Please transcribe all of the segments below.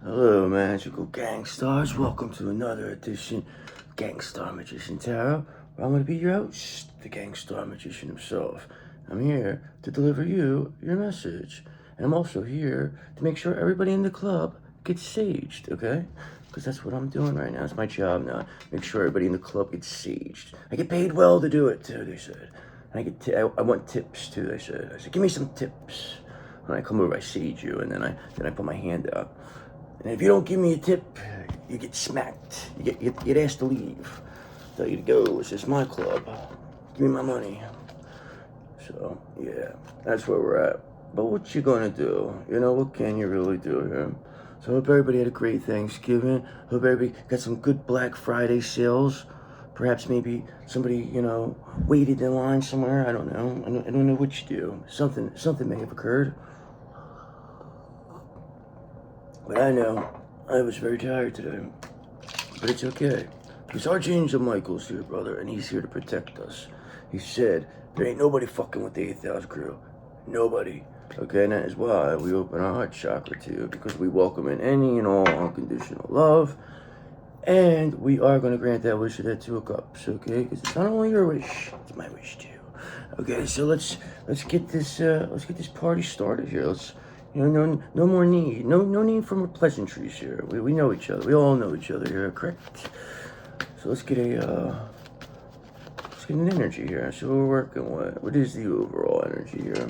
Hello, magical gangsters. Welcome to another edition of Gangstar Magician Tarot, where I'm going to be your host, the Gangstar Magician himself. I'm here to deliver you your message. And I'm also here to make sure everybody in the club gets saged, okay? Because that's what I'm doing right now. It's my job now. Make sure everybody in the club gets saged. I get paid well to do it, too, they said. And I want tips, too, they said. I said, give me some tips. When I come over, I sage you, and then I put my hand out. And if you don't give me a tip, you get smacked. You get asked to leave. Tell you to go. It's just my club. Give me my money. So, yeah, that's where we're at. But what you gonna do? You know, what can you really do here? So I hope everybody had a great Thanksgiving. Hope everybody got some good Black Friday sales. Perhaps maybe somebody, waited in line somewhere. I don't know. I don't know what you do. Something may have occurred. But I know I was very tired today. But it's okay. Because Archangel Michael's here, brother, and he's here to protect us. He said, there ain't nobody fucking with the 8th house crew. Nobody. Okay, and that is why we open our heart chakra to you, because we welcome in any and all unconditional love. And we are going to grant that wish of that 2 of Cups, okay? Because it's not only your wish, it's my wish too. Okay, so let's get this party started here. No more need. No need for more pleasantries here. We know each other. We all know each other here, correct? So let's get an energy here. So we're working with. What is the overall energy here?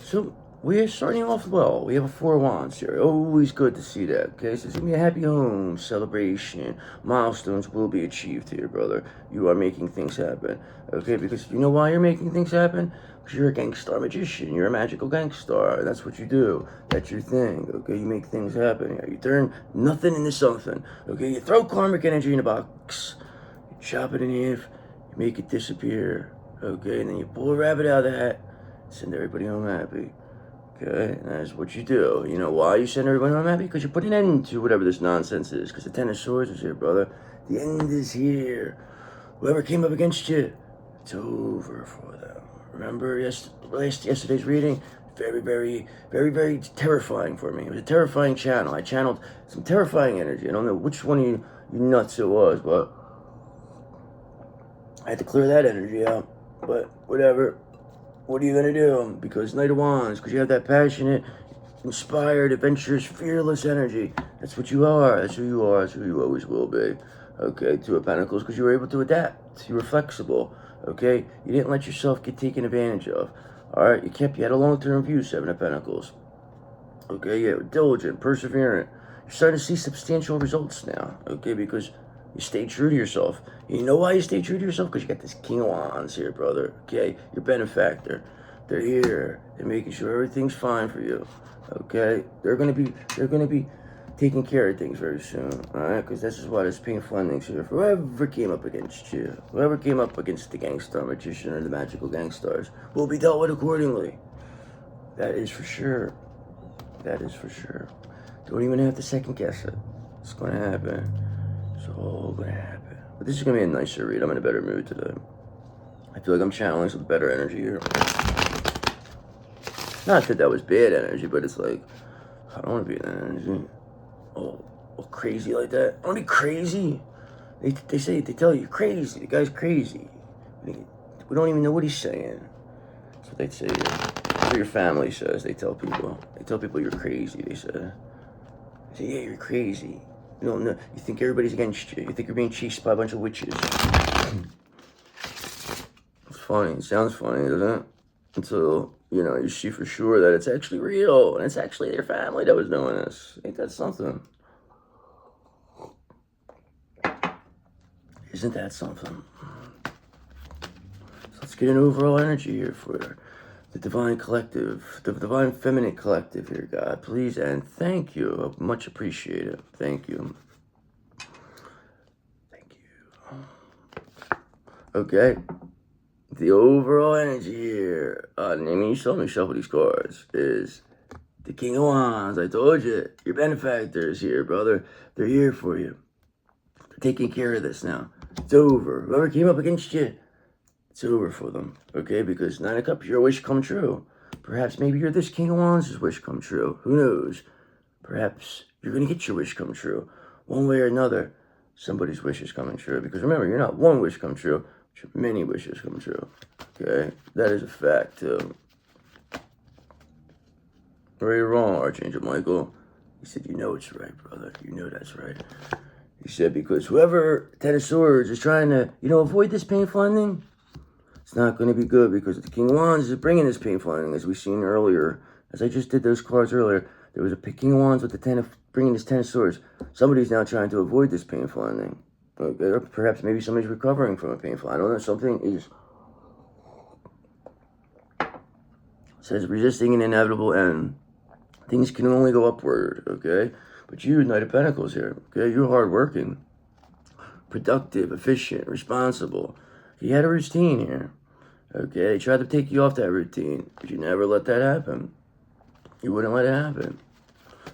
So we're starting off well. We have a 4 of Wands here. Always good to see that. Okay, so it's gonna be a happy home celebration. Milestones will be achieved here, brother. You are making things happen. Okay, because you know why you're making things happen? Because you're a gangstar magician. You're a magical gangstar. That's what you do. That's your thing. Okay, you make things happen here. You turn nothing into something. Okay, you throw karmic energy in a box. You chop it in half. You make it disappear. Okay, and then you pull a rabbit out of the hat. Send everybody home happy. Okay, and that's what you do. You know why you send everybody home happy? Because you put an end to whatever this nonsense is. Because the 10 of Swords is here, brother. The end is here. Whoever came up against you, it's over for them. Remember yesterday's reading? Very, very, very, very terrifying for me. It was a terrifying channel. I channeled some terrifying energy. I don't know which one of you nuts it was, but I had to clear that energy out. But whatever. What are you going to do? Because Knight of Wands, because you have that passionate, inspired, adventurous, fearless energy. That's what you are. That's who you are. That's who you always will be. Okay, 2 of Pentacles, because you were able to adapt. You were flexible. Okay, you didn't let yourself get taken advantage of. All right, you had a long-term view, 7 of Pentacles. Okay, yeah, diligent, perseverant. You're starting to see substantial results now. Okay, because you stay true to yourself. You know why you stay true to yourself? Because you got this King of Wands here, brother. Okay? Your benefactor. They're here. They're making sure everything's fine for you. Okay? They're gonna be taking care of things very soon. Alright? Because this is why there's painful endings here. For whoever came up against you, whoever came up against the Gangstar Magician or the Magical Gangstars, will be dealt with accordingly. That is for sure. That is for sure. Don't even have to second guess it. It's gonna happen. It's all gonna happen. But this is gonna be a nicer read. I'm in a better mood today. I feel like I'm channeling some better energy here. Not that was bad energy, but it's like, I don't want to be in that energy. Oh, crazy like that. I want to be crazy. They tell you, you're crazy. The guy's crazy. We don't even know what he's saying. That's what they say. That's what your family says. They tell people. You're crazy, they say. They say, yeah, you're crazy. You don't know. You think everybody's against you. You think you're being chased by a bunch of witches. It's funny. It sounds funny, doesn't it? Until, you see for sure that it's actually real. And it's actually their family that was doing this. Ain't that something? Isn't that something? So let's get an overall energy here for the Divine Collective. The Divine Feminine Collective here, God. Please and thank you. Much appreciated. Thank you. Thank you. Okay. The overall energy here, you saw me shuffle these cards, is the King of Wands. I told you, your benefactors here, brother. They're here for you. They're taking care of this now. It's over. Whoever came up against you, it's over for them, okay? Because 9 of Cups, your wish come true. Perhaps maybe you're this King of Wands' wish come true. Who knows? Perhaps you're going to get your wish come true. One way or another, somebody's wish is coming true. Because remember, you're not one wish come true, but many wishes come true. Okay? That is a fact, too. Right or wrong, Archangel Michael? He said, you know it's right, brother. You know that's right. He said, because whoever, Ten of Swords, is trying to, avoid this painful ending, it's not going to be good, because the King of Wands is bringing this painful ending, as we've seen earlier. As I just did those cards earlier, there was a King of Wands with the bringing this Ten of Swords. Somebody's now trying to avoid this painful ending. Okay? Or perhaps maybe somebody's recovering from a painful, I don't know, something is, says, resisting an inevitable end. Things can only go upward, okay? But you, Knight of Pentacles here, okay? You're hardworking, productive, efficient, responsible. You had a routine here, okay? They tried to take you off that routine, but you never let that happen. You wouldn't let it happen.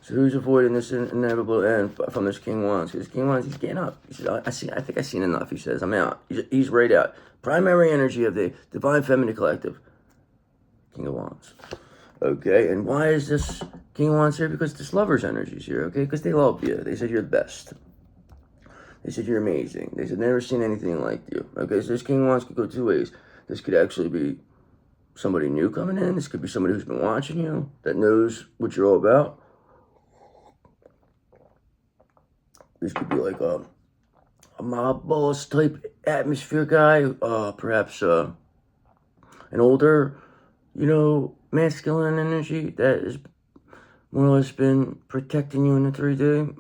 So who's avoiding this inevitable end from this King Wands? Because King Wands, he's getting up. He says, I think I've seen enough. He says, I'm out. He's right out. Primary energy of the Divine Feminine Collective, King of Wands. Okay, and why is this King of Wands here? Because this Lover's energy is here, okay? Because they love you. They said you're the best. They said you're amazing. They said never seen anything like you. Okay, so this King of Wands could go two ways. This could actually be somebody new coming in. This could be somebody who's been watching you, that knows what you're all about. This could be like a mob boss type atmosphere guy. Perhaps an older, masculine energy that has more or less been protecting you in the 3D.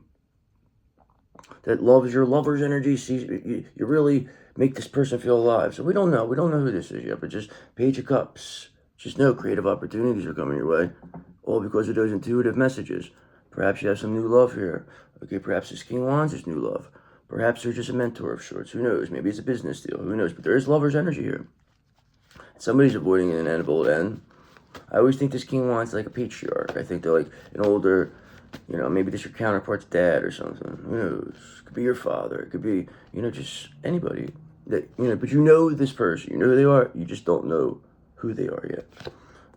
That loves your lover's energy, sees you really make this person feel alive. So we don't know who this is yet, but just Page of Cups. Just know creative opportunities are coming your way, all because of those intuitive messages. Perhaps you have some new love here. Okay, perhaps this King of Wands is new love. Perhaps they're just a mentor of sorts. Who knows? Maybe it's a business deal. Who knows? But there is lover's energy here. Somebody's avoiding an inevitable end. I always think this King of Wands is like a patriarch. I think they're like an older, maybe this your counterpart's dad or something. Who knows? It could be your father. It could be, just anybody. That but you know this person. You know who they are. You just don't know who they are yet.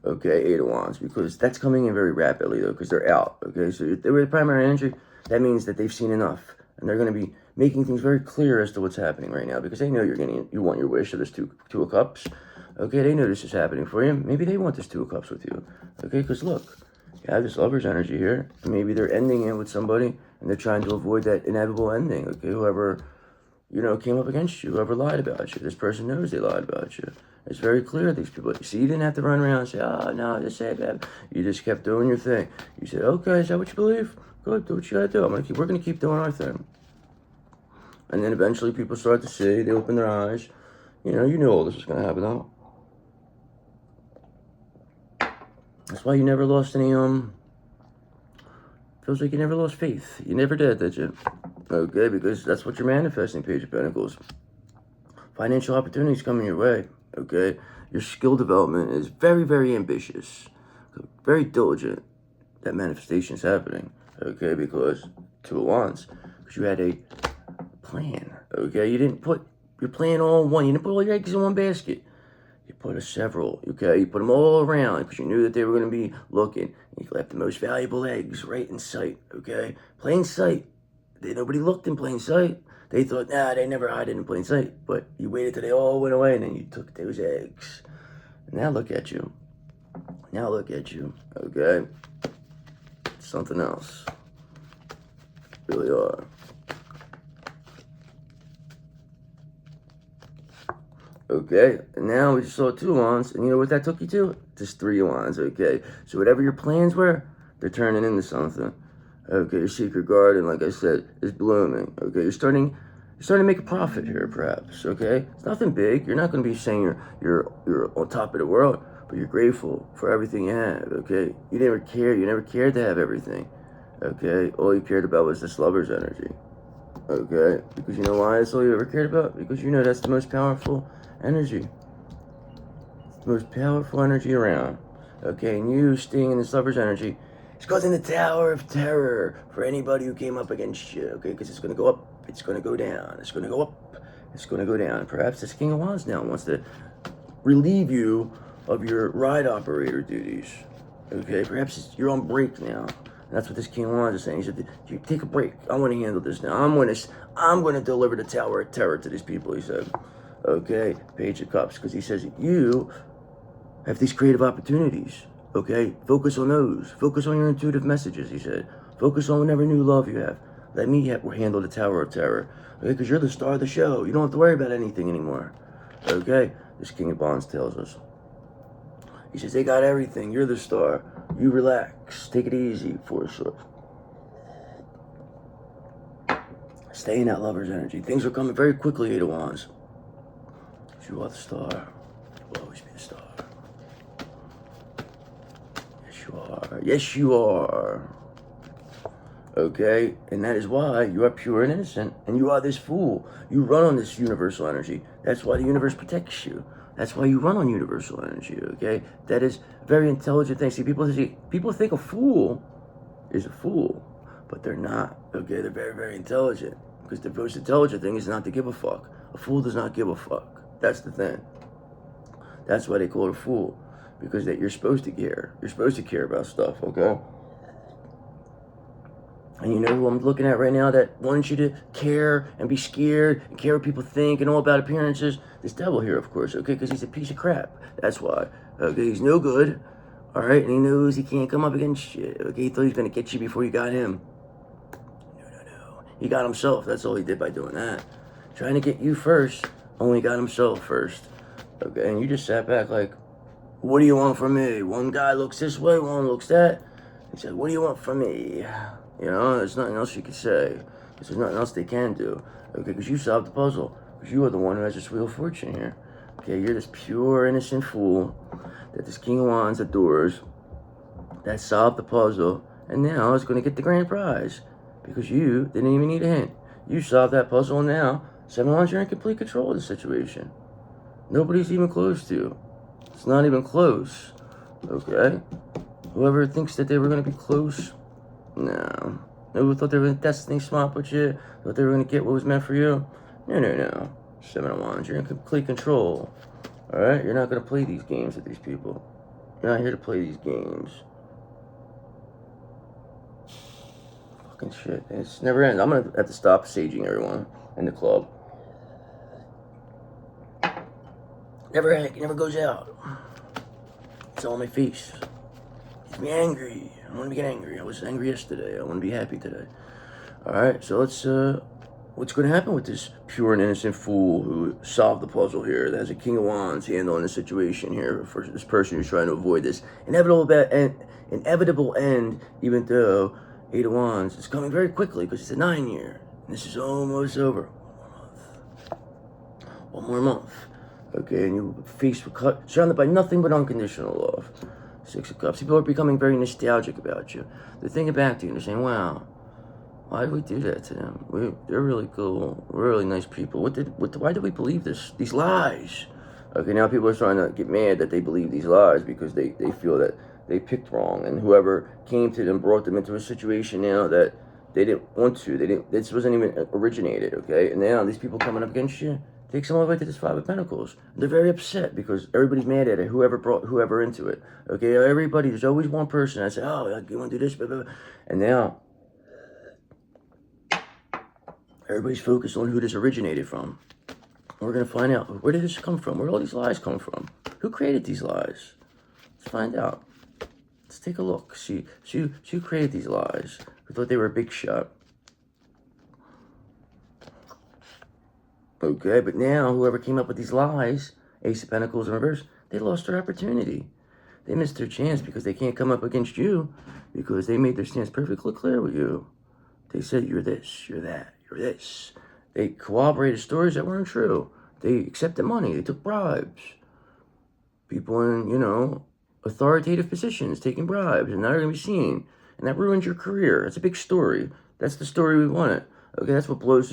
Okay, Eight of Wands. Because that's coming in very rapidly, though, because they're out. Okay, so if they were the primary energy, that means that they've seen enough. And they're going to be making things very clear as to what's happening right now. Because they know you want your wish of this two of Cups. Okay, they know this is happening for you. Maybe they want this Two of Cups with you. Okay, because look, you have this lover's energy here. Maybe they're ending it with somebody, and they're trying to avoid that inevitable ending. Okay, whoever, came up against you, whoever lied about you. This person knows they lied about you. It's very clear, these people. See, you didn't have to run around and say, oh, no, just say that. You just kept doing your thing. You said, okay, is that what you believe? Good, do what you gotta do. We're gonna keep doing our thing. And then eventually people start to see, they open their eyes. You knew all this was gonna happen, though. That's why you never lost any, feels like you never lost faith. You never did you? Okay, because that's what you're manifesting, Page of Pentacles. Financial opportunities coming your way, okay? Your skill development is very, very ambitious. Very diligent. That manifestation is happening, okay? Because Two of Wands. Because you had a plan, okay? You didn't put your plan all in one. You didn't put all your eggs in one basket. You put several, okay? You put them all around because you knew that they were going to be looking. You left the most valuable eggs right in sight, okay? Plain sight. Nobody looked in plain sight. They thought, nah, they never hide it in plain sight. But you waited till they all went away, and then you took those eggs. Now look at you. Now look at you, okay? Something else. Really are. Okay, and now we just saw Two of Wands, and you know what that took you to? Just Three of Wands, okay? So whatever your plans were, they're turning into something. Okay, your secret garden, like I said, is blooming. Okay, you're starting to make a profit here, perhaps. Okay, it's nothing big. You're not going to be saying you're on top of the world, but you're grateful for everything you have. Okay, you never cared to have everything. Okay, all you cared about was this lover's energy. Okay, because you know why that's all you ever cared about? Because you know that's the most powerful energy. It's the most powerful energy around. Okay, and you staying in this lover's energy, it's causing the Tower of Terror for anybody who came up against you, okay? Because it's going to go up, it's going to go down, it's going to go up, it's going to go down. Perhaps this King of Wands now wants to relieve you of your ride operator duties. Okay, perhaps you're on break now. And that's what this King of Wands is saying. He said, "You take a break. I want to handle this now. I'm going to deliver the Tower of Terror to these people." He said, "Okay, Page of Cups," because he says you have these creative opportunities. Okay, focus on those. Focus on your intuitive messages. He said, focus on whatever new love you have. Let me handle the Tower of Terror. Okay, because you're the star of the show. You don't have to worry about anything anymore. Okay, this King of Wands tells us. He says, they got everything. You're the star. You relax. Take it easy for sure. Stay in that lover's energy. Things are coming very quickly, Eight of Wands. You are the star. You will always be the star. Yes, you are. Yes, you are. Okay? And that is why you are pure and innocent. And you are this fool. You run on this universal energy. That's why the universe protects you. That's why you run on universal energy, okay? That is a very intelligent thing. See, people think a fool is a fool, but they're not, okay? They're very, very intelligent. Because the most intelligent thing is not to give a fuck. A fool does not give a fuck. That's the thing. That's why they call it a fool. Because that you're supposed to care. You're supposed to care about stuff, okay? And you know who I'm looking at right now that wants you to care and be scared and care what people think and all about appearances? This devil here, of course, okay? Because he's a piece of crap. That's why. Okay, he's no good. All right, and he knows he can't come up against shit. Okay, he thought he was going to get you before you got him. No. He got himself. That's all he did by doing that. Trying to get you first, only got himself first. Okay, and you just sat back like, what do you want from me? One guy looks this way, one looks that. He said, what do you want from me? You know, there's nothing else you can say. Because there's nothing else they can do. Okay, because you solved the puzzle. Because you are the one who has this Wheel of Fortune here. Okay, you're this pure, innocent fool that this King of Wands adores. That solved the puzzle. And now is going to get the grand prize. Because you didn't even need a hint. You solved that puzzle and now, 7 of Wands, you're in complete control of the situation. Nobody's even close to you. It's not even close. Okay? Whoever thinks that they were going to be close, no. Who thought they were going to destiny swap with you? Thought they were going to get what was meant for you? No. 7 of Wands, you're in complete control. Alright? You're not going to play these games with these people. You're not here to play these games. Fucking shit. It's never ends. I'm going to have to stop saging everyone in the club. Never goes out. It's all on my face. It's me angry. I want to get angry. I was angry yesterday. I want to be happy today. Alright, so let's, what's going to happen with this pure and innocent fool who solved the puzzle here? That has a King of Wands handling the situation here for this person who's trying to avoid this inevitable end, even though 8 of Wands is coming very quickly because it's a 9 year. And this is almost over. One more month. Okay, and you're faced with surrounded by nothing but unconditional love. 6 of Cups. People are becoming very nostalgic about you. They're thinking back to you and they're saying, wow, why did we do that to them? They're really cool. We're really nice people. Why did we believe these lies? Okay, now people are starting to get mad that they believe these lies because they feel that they picked wrong. And whoever came to them brought them into a situation now that they didn't want to. This wasn't even originated, okay? And now these people coming up against you, takes them all the way to this 5 of Pentacles. They're very upset because everybody's mad at it, whoever brought whoever into it. Okay, everybody, there's always one person that says, oh, you want to do this, blah, blah, blah. And now, everybody's focused on who this originated from. We're going to find out, where did this come from? Where did all these lies come from? Who created these lies? Let's find out. Let's take a look. See who created these lies. Who thought they were a big shot. Okay, but now whoever came up with these lies, Ace of Pentacles in reverse, they lost their opportunity. They missed their chance because they can't come up against you because they made their stance perfectly clear with you. They said, you're this, you're that, you're this. They corroborated stories that weren't true. They accepted money. They took bribes. People in, authoritative positions taking bribes, and now they're going to be seen. And that ruins your career. That's a big story. That's the story we wanted. Okay, that's what blows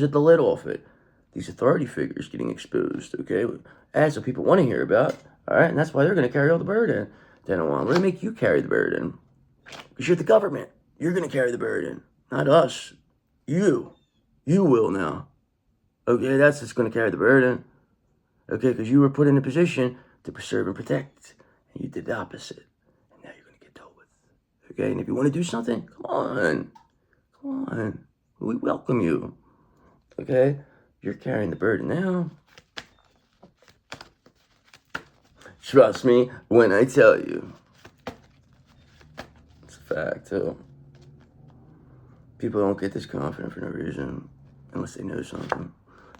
at the lid off it. These authority figures getting exposed, okay? That's what people want to hear about, all right? And that's why they're going to carry all the burden. They don't want. We're going to make you carry the burden. Because you're the government. You're going to carry the burden, not us. You will now. Okay, that's what's going to carry the burden. Okay, because you were put in a position to preserve and protect. And you did the opposite. And now you're going to get dealt with. Okay? And if you want to do something, come on. Come on. We welcome you. Okay? You're carrying the burden now. Trust me when I tell you. It's a fact, too. People don't get this confident for no reason unless they know something.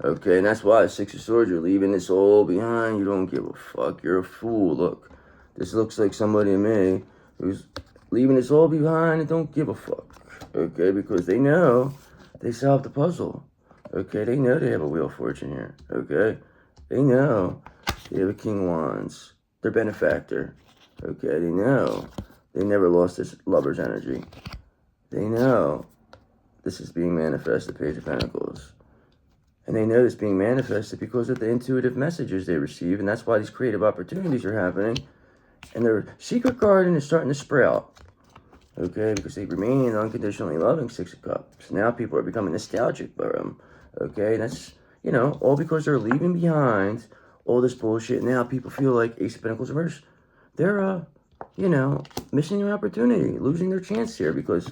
Okay, and that's why Six of Swords, you're leaving this all behind. You don't give a fuck. You're a fool. Look, this looks like somebody to me who's leaving this all behind and don't give a fuck. Okay, because they know they solved the puzzle. Okay, they know they have a Wheel of Fortune here. Okay, they know they have a King of Wands. Their benefactor. Okay, they know they never lost this lover's energy. They know this is being manifested, Page of Pentacles. And they know this being manifested because of the intuitive messages they receive, and that's why these creative opportunities are happening. And their secret garden is starting to sprout. Okay, because they remain unconditionally loving, Six of Cups. Now people are becoming nostalgic for them. Okay, and that's, you know, all because they're leaving behind all this bullshit. And now people feel like Ace of Pentacles reverse. They're, you know, missing their opportunity, losing their chance here because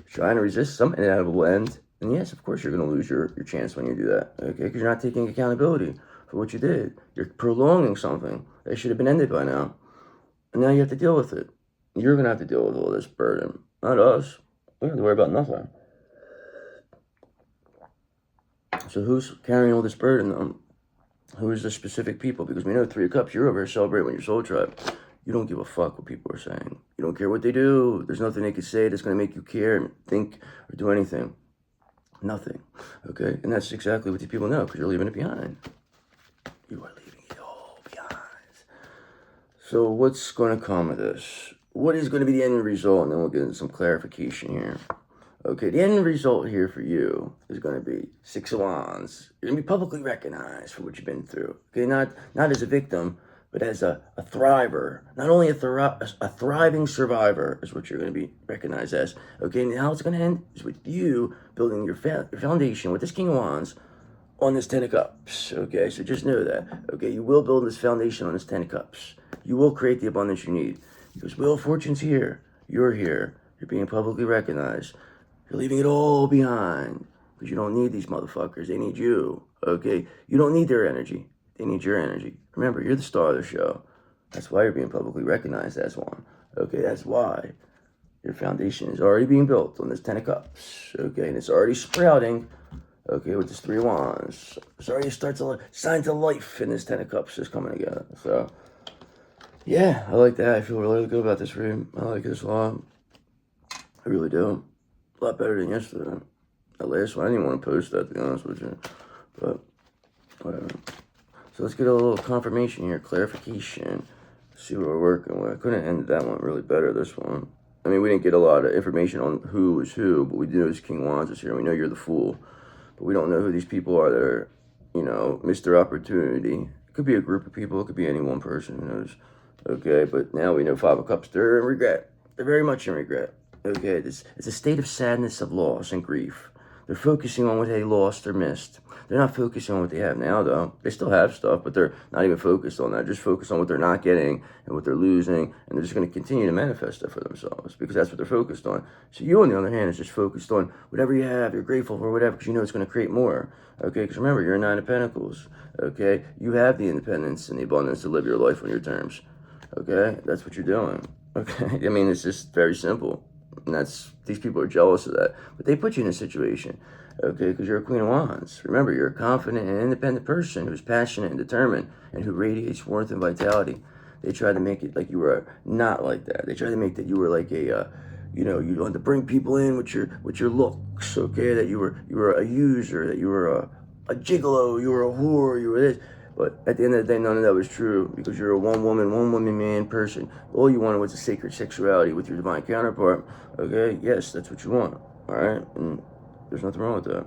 trying to resist some inevitable end. And yes, of course, you're going to lose your chance when you do that, okay? Because you're not taking accountability for what you did. You're prolonging something that should have been ended by now. And now you have to deal with it. You're going to have to deal with all this burden. Not us. We don't have to worry about nothing. So who's carrying all this burden, though? Who is the specific people? Because we know Three of Cups, you're over here celebrating with your soul tribe. You don't give a fuck what people are saying. You don't care what they do. There's nothing they can say that's going to make you care, think, or do anything. Nothing. Okay? And that's exactly what these people know, because you're leaving it behind. You are leaving it all behind. So what's going to come of this? What is going to be the end result? And then we'll get into some clarification here. Okay, the end result here for you is going to be Six of Wands. You're going to be publicly recognized for what you've been through. Okay, not as a victim, but as a thriver. Not only a thriving survivor is what you're going to be recognized as. Okay, and how it's going to end is with you building your foundation with this King of Wands on this Ten of Cups. Okay, so just know that. Okay, you will build this foundation on this Ten of Cups. You will create the abundance you need. Because Wheel of Fortune's here. You're here. You're being publicly recognized. You're leaving it all behind. Because you don't need these motherfuckers. They need you. Okay, you don't need their energy. They need your energy. Remember, you're the star of the show. That's why you're being publicly recognized as one. Okay, that's why your foundation is already being built on this Ten of Cups. Okay, and it's already sprouting. Okay, with this Three of Wands. It's already starts a signs of life in this Ten of Cups is coming together. So, yeah, I like that. I feel really good about this read. I like this a lot. I really do. A lot better than yesterday. The last one, I didn't want to post that, to be honest with you. But, whatever. So let's get a little confirmation here, clarification. See what we're working with. I couldn't have ended that one really better, this one. I mean, we didn't get a lot of information on who is who, but we do know this King Wands is here, and we know you're the Fool. But we don't know who these people are that are, you know, missed their opportunity. It could be a group of people, it could be any one person, who knows. Okay, but now we know Five of Cups, they're in regret. They're very much in regret. Okay, it's a state of sadness, of loss, and grief. They're focusing on what they lost or missed. They're not focusing on what they have now, though. They still have stuff, but they're not even focused on that. Just focused on what they're not getting and what they're losing, and they're just going to continue to manifest it for themselves because that's what they're focused on. So you, on the other hand, is just focused on whatever you have. You're grateful for whatever because you know it's going to create more. Okay, because remember, you're a Nine of Pentacles. Okay, you have the independence and the abundance to live your life on your terms. Okay, that's what you're doing. Okay, I mean, it's just very simple. And these people are jealous of that. But they put you in a situation, okay, because you're a Queen of Wands. Remember, you're a confident and independent person who's passionate and determined and who radiates warmth and vitality. They tried to make it like you were not like that. They tried to make that you were like a, you know, you wanted to bring people in with your looks, okay, that you were a user, that you were a gigolo, you were a whore, you were this. But at the end of the day, none of that was true because you're a one woman man person. All you wanted was a sacred sexuality with your divine counterpart. Okay, yes, that's what you want. All right, and there's nothing wrong with that.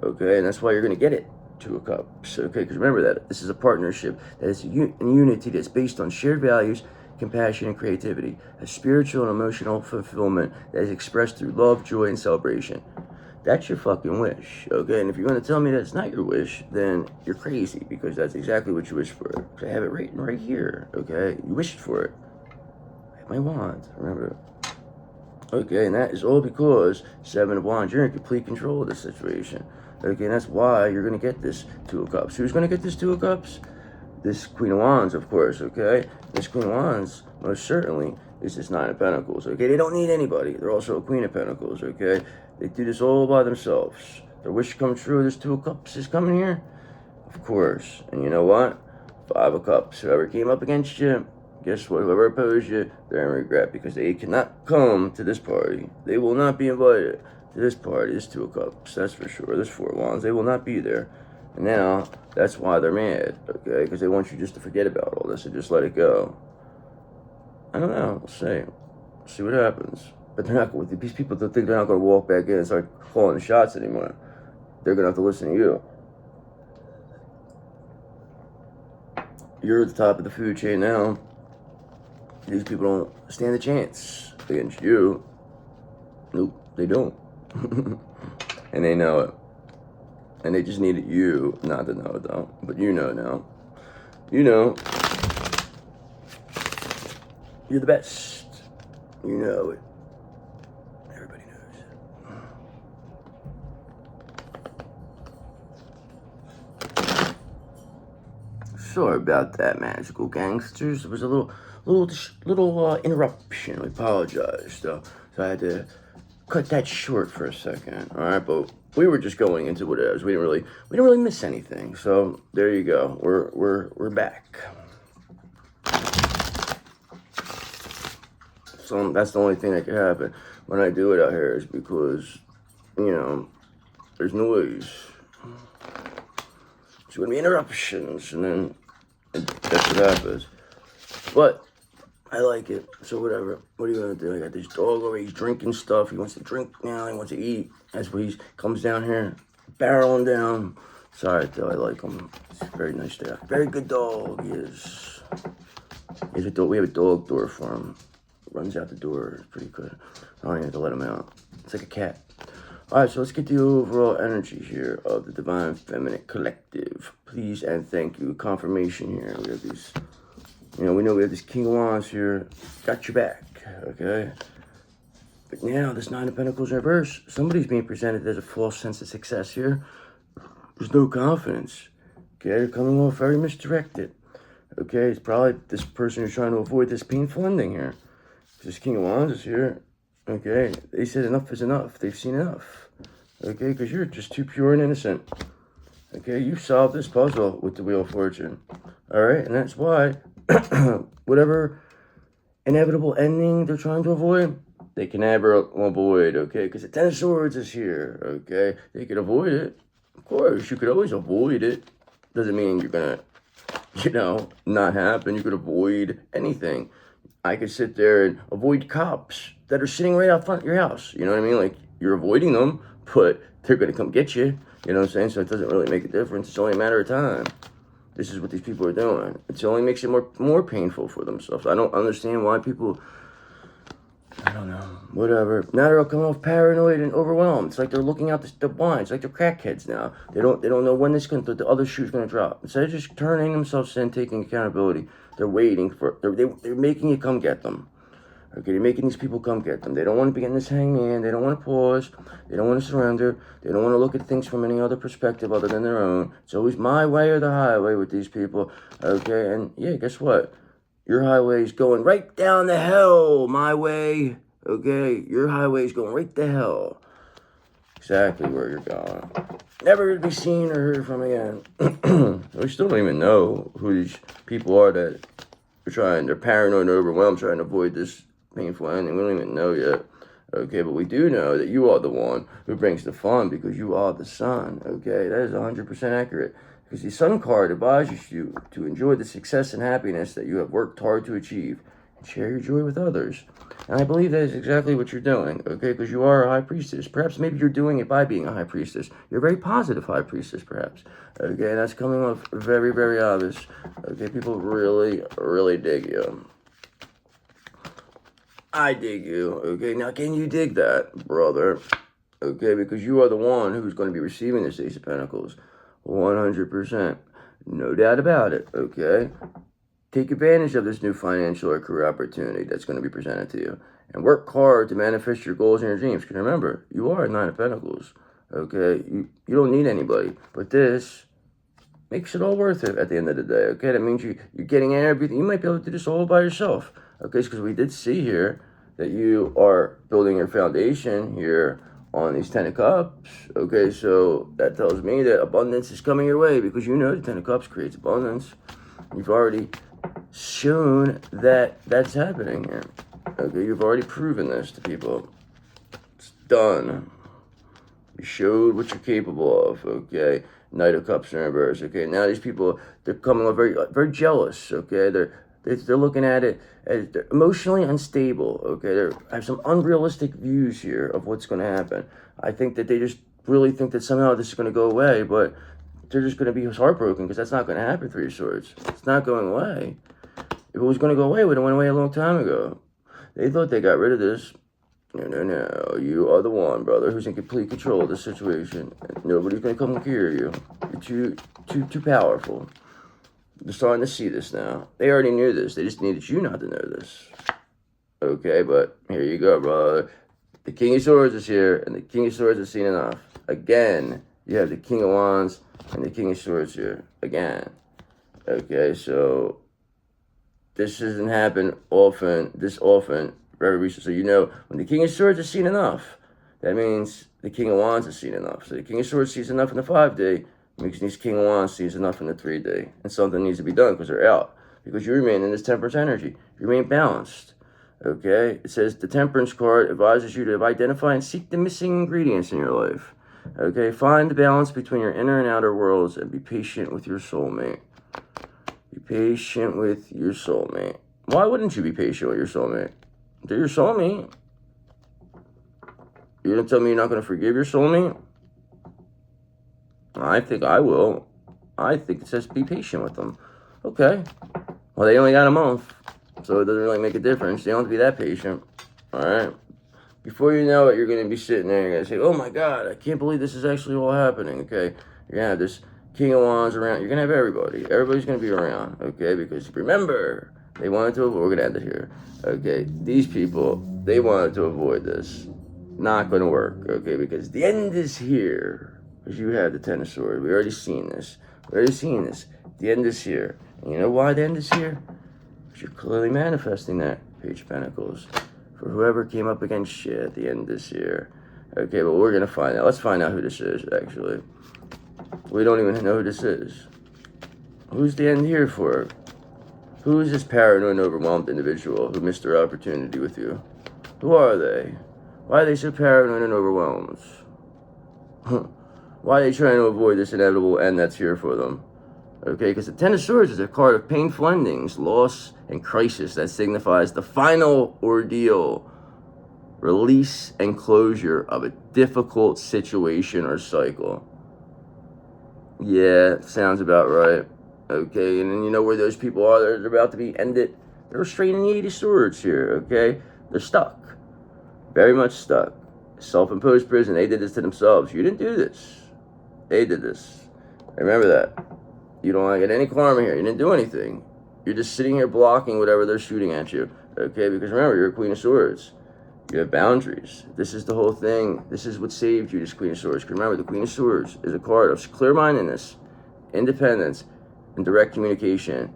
Okay, and that's why you're gonna get it. Two of Cups. Okay, because remember that this is a partnership that is a unity that's based on shared values, compassion, and creativity. A spiritual and emotional fulfillment that is expressed through love, joy, and celebration. That's your fucking wish, okay? And if you're going to tell me that's not your wish, then you're crazy, because that's exactly what you wish for. I have it written right here, okay? You wished for it. I have my wand, remember? Okay, and that is all because 7 of Wands, you're in complete control of this situation. Okay, and that's why you're going to get this 2 of Cups. Who's going to get this 2 of Cups? This Queen of Wands, of course, okay? This Queen of Wands, most certainly, is this 9 of Pentacles, okay? They don't need anybody. They're also a Queen of Pentacles, okay? They do this all by themselves. Their wish comes true. This 2 of Cups is coming here, of course. And you know what? 5 of Cups. Whoever came up against you, guess what? Whoever opposed you, they're in regret, because they cannot come to this party. They will not be invited to this party. This 2 of Cups, that's for sure. This 4 of Wands, they will not be there. And now, that's why they're mad, okay? Because they want you just to forget about all this and just let it go. I don't know. We'll see. See what happens. But they're not. These people don't think they're not going to walk back in and start calling the shots anymore. They're going to have to listen to you. You're at the top of the food chain now. These people don't stand a chance against you. Nope, they don't. And they know it. And they just needed you not to know it, though. But you know now. You know. You're the best. You know it. Everybody knows. Sorry about that, magical gangsters. There was a little interruption. We apologize, though. So I had to cut that short for a second. All right, but we were just going into what it is. We didn't really miss anything. So there you go. We're back. So that's the only thing that could happen when I do it out here, is because, you know, there's noise. There's going to be interruptions, and that's what happens. But I like it, so whatever. What are you going to do? I got this dog over, he's drinking stuff. He wants to drink now, he wants to eat. That's what he comes down here, barreling down. Sorry, though, I like him. He's a very nice dog. Very good dog, he is. We have a dog door for him. Runs out the door. It's pretty good. I don't even have to let him out. It's like a cat. Alright, so let's get the overall energy here of the Divine Feminine Collective. Please and thank you. Confirmation here. We have these, we know we have this King of Wands here. Got your back, okay? But now, this 9 of Pentacles in reverse, somebody's being presented as a false sense of success here. There's no confidence. Okay, they're coming off very misdirected. Okay, it's probably this person who's trying to avoid this painful ending here. This King of Wands is here, okay? They said enough is enough. They've seen enough, okay? Because you're just too pure and innocent, okay? You solved this puzzle with the Wheel of Fortune, all right? And that's why whatever inevitable ending they're trying to avoid, they can never avoid, okay? Because the 10 of Swords is here, okay? They can avoid it. Of course, you could always avoid it. Doesn't mean you're going to, not happen. You could avoid anything. I could sit there and avoid cops that are sitting right out front of your house. You know what I mean? Like, you're avoiding them, but they're going to come get you. You know what I'm saying? So it doesn't really make a difference. It's only a matter of time. This is what these people are doing. It only makes it more painful for themselves. I don't understand why people, I don't know, whatever. Now they're all coming off paranoid and overwhelmed. It's like they're looking out the blinds. It's like they're crackheads now. They don't know when the other shoe's going to drop. Instead of just turning themselves in, taking accountability, they're waiting for, they're making you come get them. Okay, they're making these people come get them. They don't want to be in this hangman. They don't want to pause. They don't want to surrender. They don't want to look at things from any other perspective other than their own. It's always my way or the highway with these people. Okay, and yeah, guess what? Your highway is going right down the hell, my way. Okay, your highway is going right to hell. Exactly where you're going. Never to be seen or heard from again. We still don't even know who these people are that they're paranoid and overwhelmed, trying to avoid this painful ending. We don't even know yet. Okay, but we do know that you are the one who brings the fun, because you are the sun. Okay, that is 100% accurate. Because the Sun card advises you to enjoy the success and happiness that you have worked hard to achieve, and share your joy with others. And I believe that is exactly what you're doing, okay? Because you are a high priestess. Perhaps maybe you're doing it by being a high priestess. You're a very positive high priestess, perhaps. Okay, and that's coming off very, very obvious. Okay, people really, really dig you. I dig you, okay? Now, can you dig that, brother? okay? Because you are the one who's going to be receiving this Ace of Pentacles, 100%. No doubt about it, okay? Take advantage of this new financial or career opportunity that's going to be presented to you. And work hard to manifest your goals and your dreams. Because remember, you are a Nine of Pentacles, okay? You don't need anybody. But this makes it all worth it at the end of the day, okay? That means you're getting everything. You might be able to do this all by yourself, okay? Because we did see here that you are building your foundation here on these Ten of Cups, okay? So that tells me that abundance is coming your way because you know the Ten of Cups creates abundance. You've already shown that that's happening here, okay? You've already proven this to people. It's done. You showed what you're capable of, okay? Knight of Cups in reverse, okay? Now these people, they're coming off very, very jealous, okay? They're looking at it as they're emotionally unstable, okay? They have some unrealistic views here of what's going to happen. I think that they just really think that somehow this is going to go away, but they're just going to be heartbroken because that's not going to happen, Three of Swords. It's not going away. If it was going to go away, it would have went away a long time ago. They thought they got rid of this. No. You are the one, brother, who's in complete control of the situation. Nobody's going to come and cure you. You're too powerful. They're starting to see this now. They already knew this. They just needed you not to know this. Okay, but here you go, brother. The King of Swords is here, and the King of Swords has seen enough. Again, you have the King of Wands and the King of Swords here. Again. Okay, so this doesn't happen this often, very recent. So you know, when the King of Swords has seen enough, that means the King of Wands has seen enough. So the King of Swords sees enough in the 5-day, makes these King of Wands sees enough in the 3-day. And something needs to be done because they're out. Because you remain in this temperance energy. You remain balanced. Okay? It says the temperance card advises you to identify and seek the missing ingredients in your life. Okay? Find the balance between your inner and outer worlds and be patient with your soulmate. Be patient with your soulmate. Why wouldn't you be patient with your soulmate? They're your soulmate. You're going to tell me you're not going to forgive your soulmate? I think I will. I think it says be patient with them. Okay. Well, they only got a month, so it doesn't really make a difference. They don't have to be that patient. All right? Before you know it, you're going to be sitting there and you're going to say, oh my God, I can't believe this is actually all happening, okay? You're going to have this King of Wands around. You're going to have everybody. Everybody's going to be around, okay? Because remember, they wanted to avoid, we're going to end it here, okay? These people, they wanted to avoid this. Not going to work, okay? Because the end is here. Because you have the Ten of Swords. We already seen this. The end is here. And you know why the end is here? Because you're clearly manifesting that, Page of Pentacles. For whoever came up against you at the end this year. Okay, but we're going to find out. Let's find out who this is, actually. We don't even know who this is. Who's the end here for? Who is this paranoid and overwhelmed individual who missed their opportunity with you? Who are they? Why are they so paranoid and overwhelmed? Why are they trying to avoid this inevitable end that's here for them? Okay, because the Ten of Swords is a card of painful endings, loss, and crisis that signifies the final ordeal, release, and closure of a difficult situation or cycle. Yeah, sounds about right. Okay, and then you know where those people are. They're about to be ended. They're restraining the 8 of Swords here, okay? They're stuck. Very much stuck. Self-imposed prison. They did this to themselves. You didn't do this. They did this. Remember that. You don't want to get any karma here. You didn't do anything. You're just sitting here blocking whatever they're shooting at you. Okay? Because remember, you're a Queen of Swords. You have boundaries. This is the whole thing. This is what saved you, this Queen of Swords. Because remember, the Queen of Swords is a card of clear-mindedness, independence, and direct communication.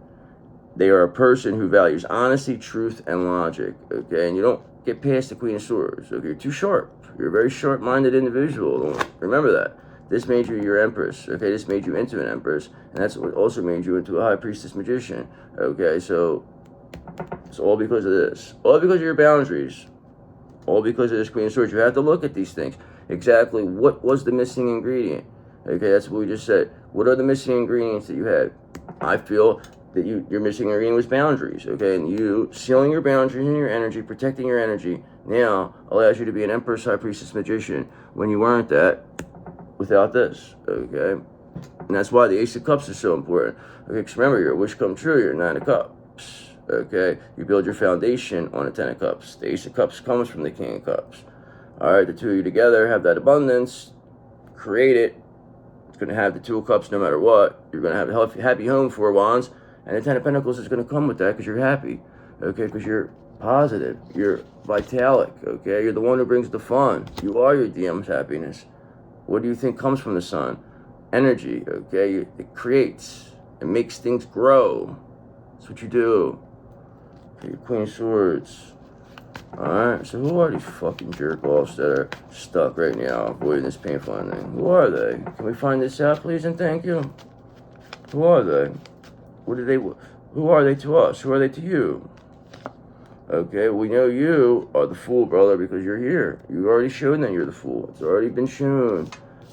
They are a person who values honesty, truth, and logic. Okay? And you don't get past the Queen of Swords. Okay? You're too sharp. You're a very sharp-minded individual. Remember that. This made you your empress, okay? This made you into an empress, and that's what also made you into a high priestess magician, okay? So, it's all because of this. All because of your boundaries. All because of this Queen of Swords. You have to look at these things. Exactly what was the missing ingredient? Okay, that's what we just said. What are the missing ingredients that you had? I feel that your missing ingredient was boundaries, okay? And you sealing your boundaries and your energy, protecting your energy, now allows you to be an empress, high priestess magician when you weren't that. Without this, okay? And that's why the Ace of Cups is so important. Okay, because remember, your wish come true, you're 9 of Cups, okay? You build your foundation on a 10 of Cups. The Ace of Cups comes from the King of Cups, All right, the two of you together have that abundance, create it. It's going to have the Two of Cups no matter what. You're going to have a healthy, happy home, Four of Wands, and the Ten of Pentacles is going to come with that because you're happy, okay, because you're positive, you're vitalic, okay, you're the one who brings the fun. You are your DM's happiness. What do you think comes from the sun? Energy, okay, it creates, it makes things grow. That's what you do. Okay, your Queen of Swords. Alright, so who are these fucking jerk-offs that are stuck right now, avoiding this painful ending? Who are they? Can we find this out, please, and thank you? Who are they? Who are they to us? Who are they to you? Okay, we know you are the fool, brother, because you're here. You already showed that you're the fool. It's already been shown.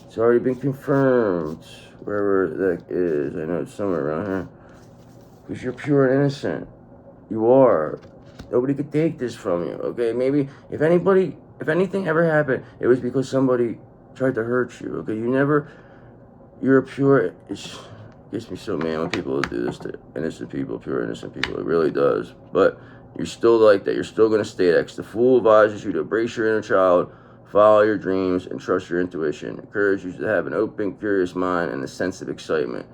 It's already been confirmed. Wherever that is. I know it's somewhere around here. Because you're pure and innocent. You are. Nobody could take this from you, okay? Maybe if anything ever happened, it was because somebody tried to hurt you, okay? You're a pure, it gets me so mad when people do this to innocent people, pure innocent people. It really does. But you're still like that. You're still going to stay X. The Fool advises you to embrace your inner child, follow your dreams, and trust your intuition. Encourages you to have an open, curious mind and a sense of excitement.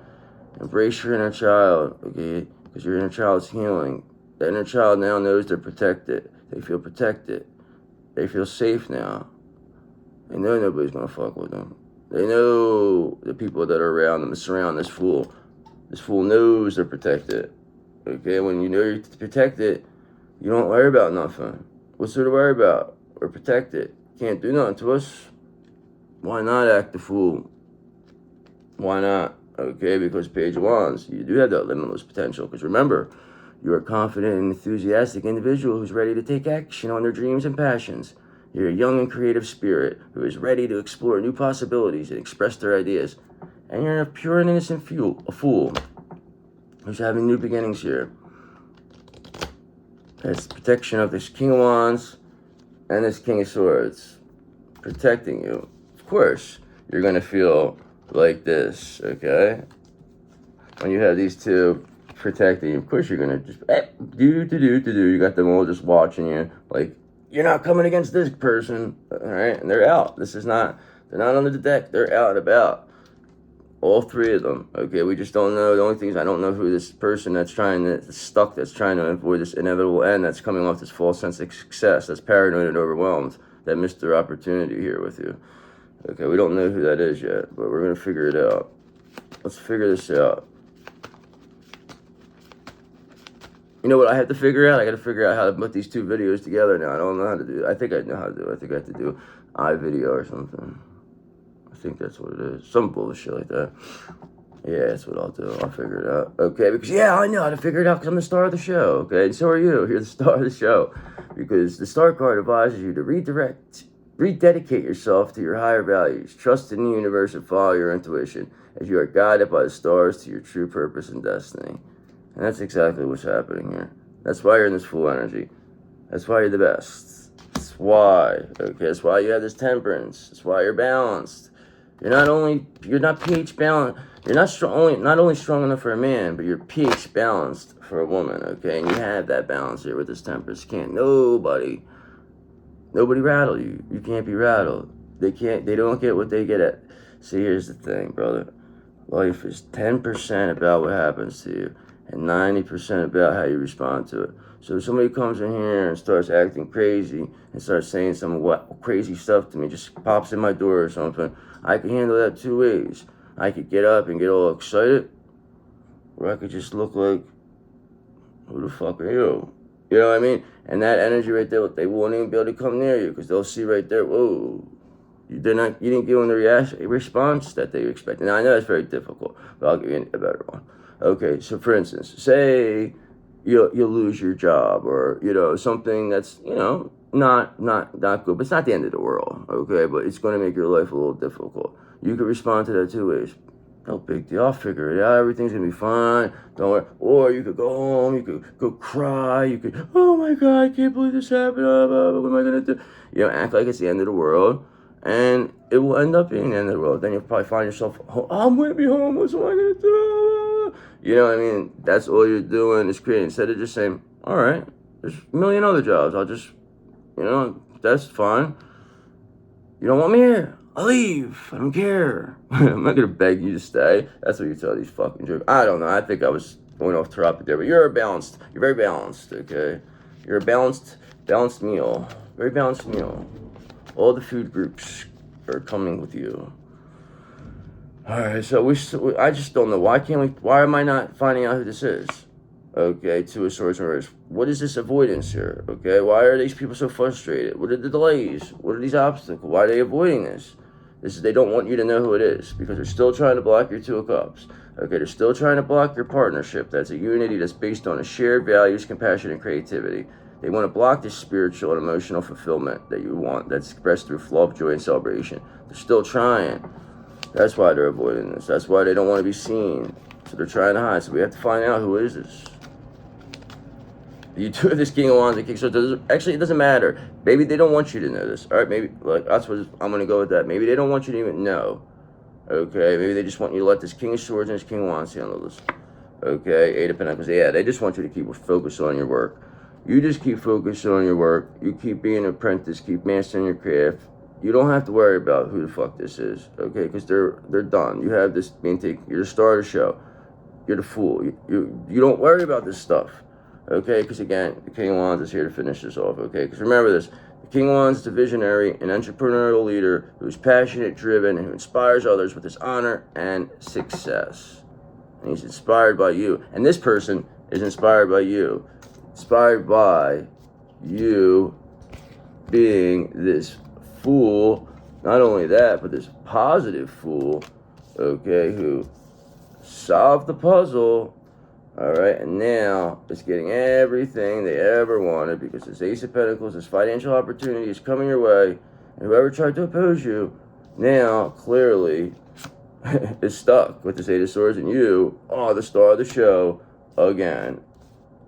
Embrace your inner child, okay? Because your inner child is healing. The inner child now knows they're protected. They feel protected. They feel safe now. They know nobody's going to fuck with them. They know the people that are around them, that surround this fool. This fool knows they're protected. Okay, when you know you're protected, you don't worry about nothing. What's there to worry about? We're protected. Can't do nothing to us. Why not act the fool? Why not? Okay, because Page of Wands, you do have that limitless potential. Because remember, you're a confident and enthusiastic individual who's ready to take action on their dreams and passions. You're a young and creative spirit who is ready to explore new possibilities and express their ideas. And you're a pure and innocent fool who's having new beginnings here. That's the protection of this King of Wands and this King of Swords. Protecting you. Of course, you're going to feel like this, okay? When you have these two protecting you, of course you're gonna just you got them all just watching you like you're not coming against this person, all right? And they're out. They're not under the deck. They're out and about. All three of them. Okay, we just don't know. The only thing is I don't know who this person that's trying to avoid this inevitable end, that's coming off this false sense of success, that's paranoid and overwhelmed, that missed their opportunity here with you. Okay, we don't know who that is yet, but we're gonna figure it out. Let's figure this out. You know what I have to figure out? I got to figure out how to put these two videos together now. I don't know how to do it. I think I know how to do it. I think I have to do iVideo or something. I think that's what it is. Some bullshit like that. Yeah, that's what I'll do. I'll figure it out. Okay, because, yeah, I know how to figure it out because I'm the star of the show, okay? And so are you. You're the star of the show. Because the star card advises you to rededicate yourself to your higher values. Trust in the universe and follow your intuition as you are guided by the stars to your true purpose and destiny. And that's exactly what's happening here. That's why you're in this full energy. That's why you're the best. That's why. Okay, that's why you have this temperance. That's why you're balanced. You're not pH balanced. You're not only strong enough for a man, but you're pH balanced for a woman, okay? And you have that balance here with this temperance. Nobody rattle you. You can't be rattled. They don't get what they get at. See, here's the thing, brother. Life is 10% about what happens to you and 90% about how you respond to it. So if somebody comes in here and starts acting crazy and starts saying some crazy stuff to me, just pops in my door or something, I can handle that two ways. I could get up and get all excited, or I could just look like, who the fuck are you? You know what I mean? And that energy right there, they won't even be able to come near you because they'll see right there, whoa, you didn't give them the response that they expected. Now, I know that's very difficult, but I'll give you a better one. Okay, so for instance, say you lose your job, or something that's not good, but it's not the end of the world. Okay, but it's going to make your life a little difficult. You could respond to that two ways. No big deal. I'll figure it out. Everything's gonna be fine. Don't worry. Or you could go home. You could go cry. You could, oh my God, I can't believe this happened. What am I gonna do? Act like it's the end of the world, and it will end up being the end of the world. Then you'll probably find yourself, oh, I'm gonna be homeless. What am I gonna do? You know what I mean? That's all you're doing is creating. Instead of just saying, all right, there's a million other jobs. I'll just, that's fine. You don't want me here? I'll leave. I don't care. I'm not gonna beg you to stay. That's what you tell these fucking jerks. I don't know. I think I was going off topic there, but you're very balanced, okay? You're a balanced meal. Very balanced meal. All the food groups are coming with you. Alright, so I just don't know. Why am I not finding out who this is? Okay, Two of Swords and Reverse. What is this avoidance here? Okay, why are these people so frustrated? What are the delays? What are these obstacles? Why are they avoiding this? They don't want you to know who it is because they're still trying to block your Two of Cups. Okay, they're still trying to block your partnership. That's a unity that's based on a shared values, compassion, and creativity. They want to block this spiritual and emotional fulfillment that you want, that's expressed through love, joy, and celebration. They're still trying. That's why they're avoiding this. That's why they don't want to be seen. So they're trying to hide. So we have to find out who is this. You do this King of Wands and King of Swords. Actually, it doesn't matter. Maybe they don't want you to know this. All right, maybe that's what I'm going to go with that. Maybe they don't want you to even know. Okay, maybe they just want you to let this King of Swords and this King of Wands handle this. Okay, Eight of Pentacles. Yeah, they just want you to keep focused on your work. You just keep focusing on your work. You keep being an apprentice. Keep mastering your craft. You don't have to worry about who the fuck this is. Okay, because they're done. You have this being taken. You're the star of the show. You're the fool. You don't worry about this stuff. Okay, because again, the King of Wands is here to finish this off. Okay, because remember this. The King of Wands is a visionary, an entrepreneurial leader who's passionate, driven, and who inspires others with his honor and success. And he's inspired by you. And this person is inspired by you. Inspired by you being this fool. Not only that, but this positive fool, okay, who solved the puzzle. Alright, and now it's getting everything they ever wanted because this Ace of Pentacles, this financial opportunity is coming your way. And whoever tried to oppose you, now clearly is stuck with this Eight of Swords, and you are the star of the show again.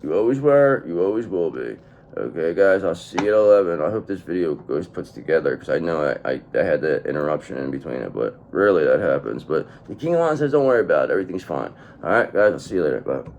You always were, you always will be. Okay, guys, I'll see you at 11. I hope this video puts together, because I know I had the interruption in between it, but rarely that happens. But the King of Wands says, don't worry about it. Everything's fine. All right, guys, I'll see you later. Bye.